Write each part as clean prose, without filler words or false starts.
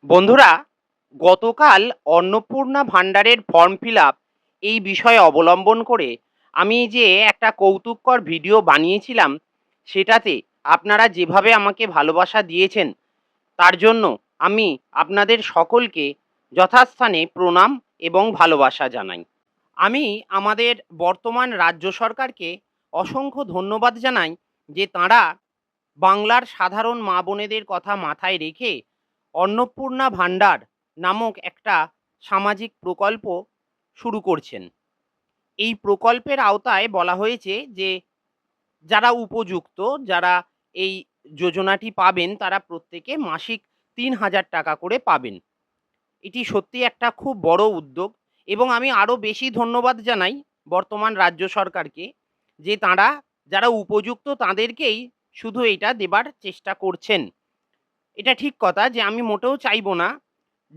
বন্ধুরা, গতকাল অন্নপূর্ণা ভাণ্ডারের ফর্ম ফিল আপ এই বিষয়ে অবলম্বন করে আমি যে একটা কৌতুককর ভিডিও বানিয়েছিলাম, সেটাতে আপনারা যেভাবে আমাকে ভালোবাসা দিয়েছেন তার জন্য আমি আপনাদের সকলকে যথাস্থানে প্রণাম এবং ভালোবাসা জানাই। আমি আমাদের বর্তমান রাজ্য সরকারকে অসংখ্য ধন্যবাদ জানাই যে তাঁরা বাংলার সাধারণ মা বোনেদের কথা মাথায় রেখে অন্নপূর্ণা ভাণ্ডার নামক একটা সামাজিক প্রকল্প শুরু করছেন। এই প্রকল্পের আওতায় বলা হয়েছে যে যারা উপযুক্ত, যারা এই যোজনাটি পাবেন তারা প্রত্যেকে মাসিক ৩,০০০ টাকা করে পাবেন। এটি সত্যি একটা খুব বড় উদ্যোগ এবং আমি আরও বেশি ধন্যবাদ জানাই বর্তমান রাজ্য সরকারকে যে তাঁরা যারা উপযুক্ত তাদেরকেই শুধু এটা দেবার চেষ্টা করছেন। এটা ঠিক কথা যে আমি মোটেও চাইবো না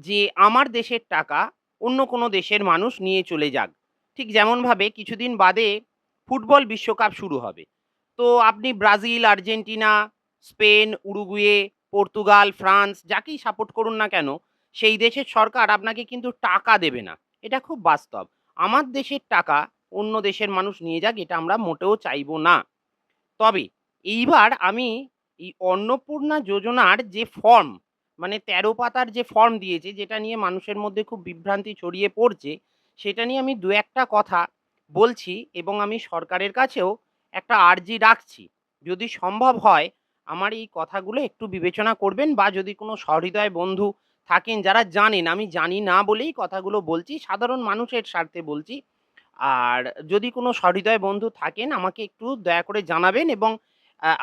যে আমার দেশের টাকা অন্য কোনো দেশের মানুষ নিয়ে চলে যাক। ঠিক যেমনভাবে কিছুদিন বাদে ফুটবল বিশ্বকাপ শুরু হবে। তো আপনি Brazil, Argentina, Spain, Uruguay, Portugal, France যাকেই সাপোর্ট করুন না কেন, সেই দেশের সরকার আপনাকে কিন্তু টাকা দেবে না। এটা খুব বাস্তব। আমার দেশের টাকা অন্য দেশের মানুষ নিয়ে যাক, এটা আমরা মোটেও চাইবো না। তবে এইবার আমি এই অন্নপূর্ণা যোজনার যে ফর্ম, মানে ১৩ পাতার যে ফর্ম দিয়েছে, যেটা নিয়ে মানুষের মধ্যে খুব বিভ্রান্তি ছড়িয়ে পড়ছে, সেটা নিয়ে আমি ২-১ টা কথা বলছি এবং আমি সরকারের কাছেও একটা আর্জি রাখছি। যদি সম্ভব হয় আমার এই কথাগুলো একটু বিবেচনা করবেন, বা যদি কোনো সহৃদয় বন্ধু থাকেন যারা জানেন, আমি জানি না বলেই কথাগুলো বলছি, সাধারণ মানুষের স্বার্থে বলছি। আর যদি কোনো সহৃদয় বন্ধু থাকেন আমাকে একটু দয়া করে জানাবেন এবং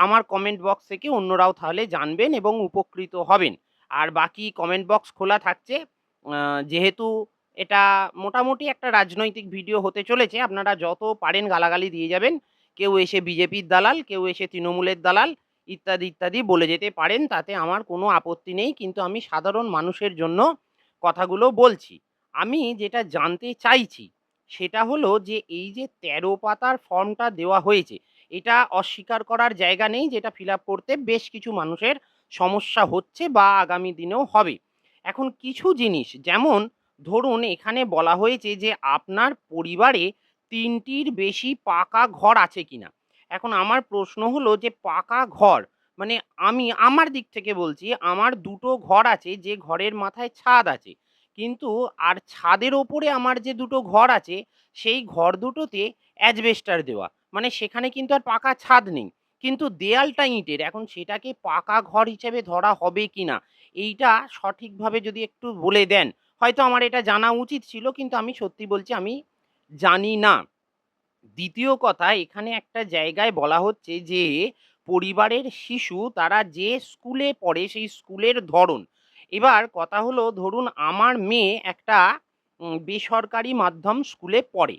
আমার কমেন্ট বক্স থেকে অন্যরাও তাহলে জানবেন এবং উপকৃত হবেন। আর বাকি কমেন্ট বক্স খোলা থাকছে। যেহেতু এটা মোটামুটি একটা রাজনৈতিক ভিডিও হতে চলেছে, আপনারা যত পারেন গালাগালি দিয়ে যাবেন। কেউ এসে বিজেপির দালাল, কেউ এসে তৃণমূলের দালাল ইত্যাদি, ইত্যাদি বলে যেতে পারেন। তাতে আমার কোনো আপত্তি নেই। কিন্তু আমি সাধারণ মানুষের জন্য কথাগুলো বলছি। আমি যেটা জানতে চাইছি সেটা হলো যে এই যে ১৩ পাতার ফর্মটা দেওয়া হয়েছে, এটা অস্বীকার করার জায়গা নেই যে এটা ফিল আপ করতে বেশ কিছু মানুষের সমস্যা হচ্ছে বা আগামী দিনেও হবে। এখন কিছু জিনিস যেমন ধরুন এখানে বলা হয়েছে যে আপনার পরিবারে ৩ টির বেশি পাকা ঘর আছে কিনা? এখন আমার প্রশ্ন হলো যে পাকা ঘর মানে আমি আমার দিক থেকে বলছি আমার ২ টো ঘর আছে, যে ঘরের মাথায় ছাদ আছে। কিন্তু আর ছাদের ওপরে আমার যে ২ টো ঘর আছে সেই ঘর দুটোতে অ্যাজবেস্টার দেওয়া। মানে সেখানে কিন্তু আর পাকা ছাদ নেই। কিন্তু দেয়ালটা ইটের। এখন সেটাকে পাকা ঘর হিসেবে ধরা হবে কিনা? এইটা সঠিকভাবে যদি একটু বলে দেন, হয়তো আমার এটা জানা উচিত ছিল, কিন্তু আমি সত্যি বলছি আমি জানি না। দ্বিতীয় কথা, এখানে একটা জায়গায় বলা হচ্ছে যে পরিবারের শিশু তারা যে স্কুলে পড়ে সেই স্কুলের ধরন। এবার কথা হলো ধরুন আমার মেয়ে একটা বেসরকারি মাধ্যম স্কুলে পড়ে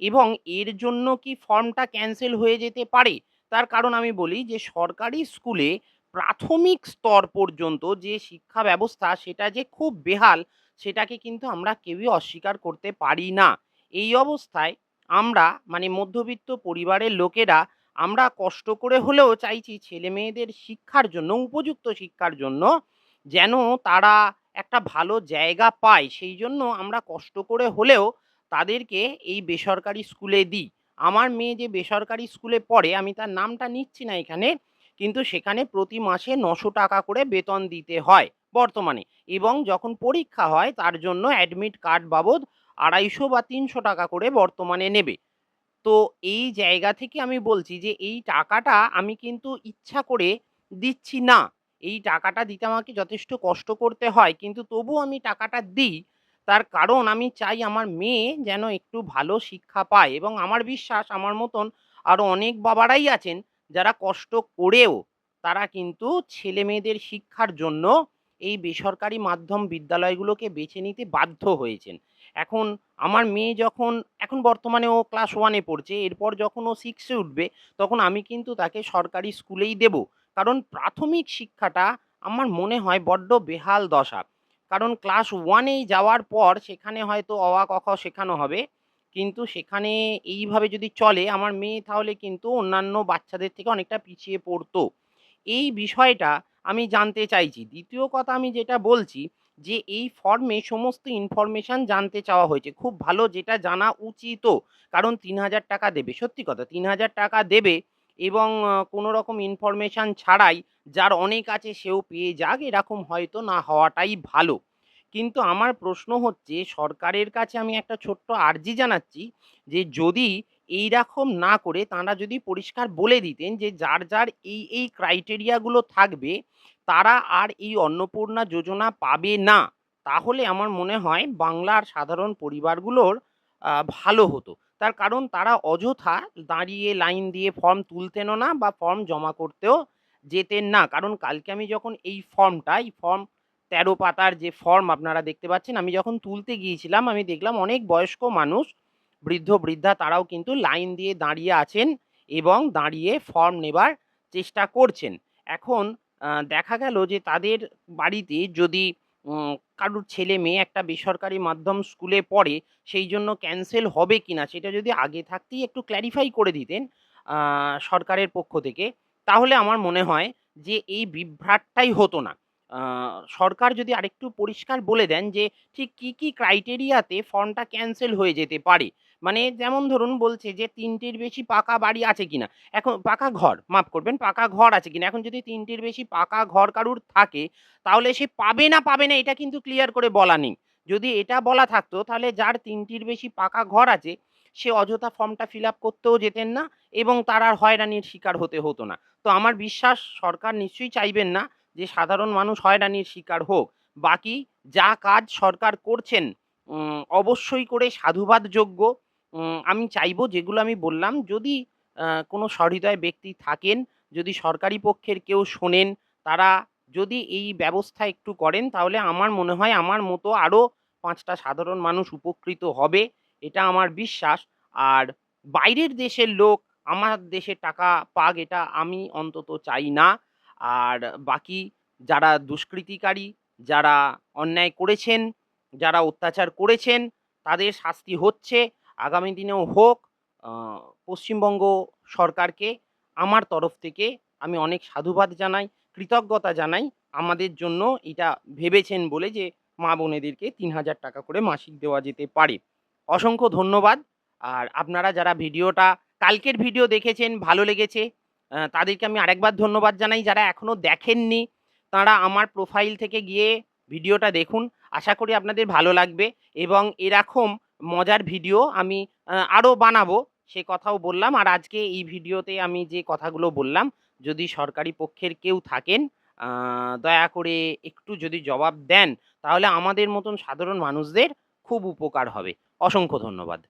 এবং এর জন্য কি ফর্মটা ক্যানসেল হয়ে যেতে পারে? তার কারণ আমি বলি যে সরকারি স্কুলে প্রাথমিক স্তর পর্যন্ত যে শিক্ষা ব্যবস্থা সেটা যে খুব বেহাল, সেটাকে কিন্তু আমরা কেউই অস্বীকার করতে পারি না। এই অবস্থায় আমরা মানে মধ্যবিত্ত পরিবারের লোকেরা আমরা কষ্ট করে হলেও চাইছি ছেলেমেয়েদের শিক্ষার জন্য, উপযুক্ত শিক্ষার জন্য যেন তারা একটা ভালো জায়গা পায়। সেই জন্য আমরা কষ্ট করে হলেও তাদেরকে এই বেসরকারি স্কুলে দিই। আমার মেয়ে যে বেসরকারি স্কুলে পড়ে, আমি তার নামটা নিচ্ছি না এখানে, কিন্তু সেখানে প্রতি মাসে ৯০০ টাকা করে বেতন দিতে হয় বর্তমানে, এবং যখন পরীক্ষা হয় তার জন্য অ্যাডমিট কার্ড বাবদ ২৫০ বা ৩০০ টাকা করে বর্তমানে নেবে। তো এই জায়গা থেকে আমি বলছি যে এই টাকাটা আমি কিন্তু ইচ্ছা করে দিচ্ছি না। এই টাকাটা দিতে আমাকে যথেষ্ট কষ্ট করতে হয়। কিন্তু তবুও আমি টাকাটা দিই। তার কারণ আমি চাই আমার মেয়ে যেন একটু ভালো শিক্ষা পায়, এবং আমার বিশ্বাস আমার মতন আরো অনেক বাবারাই আছেন যারা কষ্ট করেও তারা কিন্তু ছেলেমেয়েদের শিক্ষার জন্য এই বেসরকারি মাধ্যম বিদ্যালয়গুলোকে বেছে নিতে বাধ্য হয়েছেন। এখন আমার মেয়ে যখন এখন বর্তমানে ও ক্লাস 1 এ পড়ছে। এরপর যখন ও 6 এ উঠবে, তখন আমি কিন্তু তাকে সরকারি স্কুলেই দেব। কারণ প্রাথমিক শিক্ষাটা আমার মনে হয় বড্ড বেহাল দশা। কারণ ক্লাস 1 এই যাওয়ার পর সেখানে হয়তো অ, আ, ক, খ শেখানো হবে। কিন্তু সেখানে এইভাবে যদি চলে আমার মেয়ে তাহলে কিন্তু অন্যান্য বাচ্চাদের থেকে অনেকটা পিছিয়ে পড়তো। এই বিষয়টা আমি জানতে চাইছি। দ্বিতীয় কথা আমি যেটা বলছি যে এই ফর্মে সমস্ত ইনফরমেশন জানতে চাওয়া হয়েছে। খুব ভালো, যেটা জানা উচিতও। কারণ ৩,০০০ টাকা দেবে। সত্যি কথা, ৩,০০০ টাকা দেবে এবং কোনো রকম ইনফরমেশন ছাড়াই যার অনেক আছে সেও পেয়ে যাক, এরকম হয়তো না হওয়াটাই ভালো। কিন্তু আমার প্রশ্ন হচ্ছে, সরকারের কাছে আমি একটা ছোট্ট আর্জি জানাচ্ছি যে যদি এইরকম না করে তাঁরা যদি পরিষ্কার বলে দিতেন যে যার এই ক্রাইটেরিয়াগুলো থাকবে তারা আর এই অন্নপূর্ণা যোজনা পাবে না, তাহলে আমার মনে হয় বাংলার সাধারণ পরিবারগুলোর ভালো হতো। তার কারণ তারা অযথা দাঁড়িয়ে লাইন দিয়ে ফর্ম তুলতেনও না বা ফর্ম জমা করতেও যেতেন না। কারণ কালকে আমি যখন এই ফর্ম ১৩ পাতার যে ফর্ম আপনারা দেখতে পাচ্ছেন, আমি যখন তুলতে গিয়েছিলাম আমি দেখলাম অনেক বয়স্ক মানুষ, বৃদ্ধ-বৃদ্ধা তারাও কিন্তু লাইন দিয়ে দাঁড়িয়ে আছেন এবং দাঁড়িয়ে ফর্ম নেবার চেষ্টা করছেন। এখন দেখা গেল যে তাদের বাড়িতে যদি কারুর ছেলে-মেয়ে একটা বেসরকারি মাধ্যম স্কুলে পড়ে, সেই জন্য ক্যানসেল হবে কিনা সেটা যদি আগে থাকতেই একটু ক্ল্যারিফাই করে দিতেন আ সরকারের পক্ষ থেকে, তাহলে আমার মনে হয় যে এই বিভ্রাটটাই হতো না। আ সরকার যদি আরেকটু পরিষ্কার বলে দেন যে ঠিক কি ক্রাইটেরিয়াতে ফর্মটা ক্যানসেল হয়ে যেতে পারে। মানে যেমন ধরুন বলছে যে ৩ টির বেশি পাকা বাড়ি আছে কিনা? এখন পাকা ঘর, মাফ করবেন, পাকা ঘর আছে কিনা? এখন যদি ৩ টির বেশি পাকা ঘর কারুর থাকে, তাহলে সে পাবে না এটা কিন্তু ক্লিয়ার করে বলা নেই। যদি এটা বলা থাকতো তাহলে যার ৩ টির বেশি পাকা ঘর আছে সে অযথা ফর্মটা ফিল আপ করতেও যেতেন না এবং তার আর হয়রানির শিকার হতে হতো না। তো আমার বিশ্বাস সরকার নিশ্চয়ই চাইবেন না যে সাধারণ মানুষ হয়রানির শিকার হোক। বাকি যা কাজ সরকার করছেন অবশ্যই করে সাধুবাদযোগ্য। আমি চাইবো যেগুলো আমি বললাম, যদি কোনো সহৃদয় ব্যক্তি থাকেন, যদি সরকারি পক্ষের কেউ শোনেন, তারা যদি এই ব্যবস্থা একটু করেন তাহলে আমার মনে হয় আমার মতো আরো ৫ টা সাধারণ মানুষ উপকৃত হবে। এটা আমার বিশ্বাস। আর বাইরের দেশের লোক আমার দেশে টাকা পাক, এটা আমি অন্তত চাই না। আর বাকি যারা দুষ্কৃতিকারী, যারা অন্যায় করেছেন, যারা অত্যাচার করেছেন তাদের শাস্তি হচ্ছে, আগামী দিনেও হোক। আ পশ্চিমবঙ্গ সরকারকে আমার তরফ থেকে আমি অনেক সাধুবাদ জানাই, কৃতজ্ঞতা জানাই। আমাদের জন্য এটা ভেবেছেন বলে যে মা-বোনেদেরকে ৩,০০০ টাকা করে মাসিক দেওয়া যেতে পারে। অসংখ্য ধন্যবাদ। আর আপনারা যারা ভিডিওটা কালকের ভিডিও দেখেছেন, ভালো লেগেছে, তাদেরকে আমি আরেকবার ধন্যবাদ জানাই। যারা এখনো দেখেননি তাঁরা আমার প্রোফাইল থেকে গিয়ে ভিডিওটা দেখুন। আশা করি আপনাদের ভালো লাগবে এবং এরকম মজার ভিডিও আমি আরো বানাবো, সে কথাও বললাম। আর আজকে এই ভিডিওতে আমি যে কথাগুলো বললাম, যদি সরকারি পক্ষের কেউ থাকেন আ দয়া করে একটু যদি জবাব দেন, তাহলে আমাদের মতন সাধারণ মানুষদের খুব উপকার হবে। অসংখ্য ধন্যবাদ।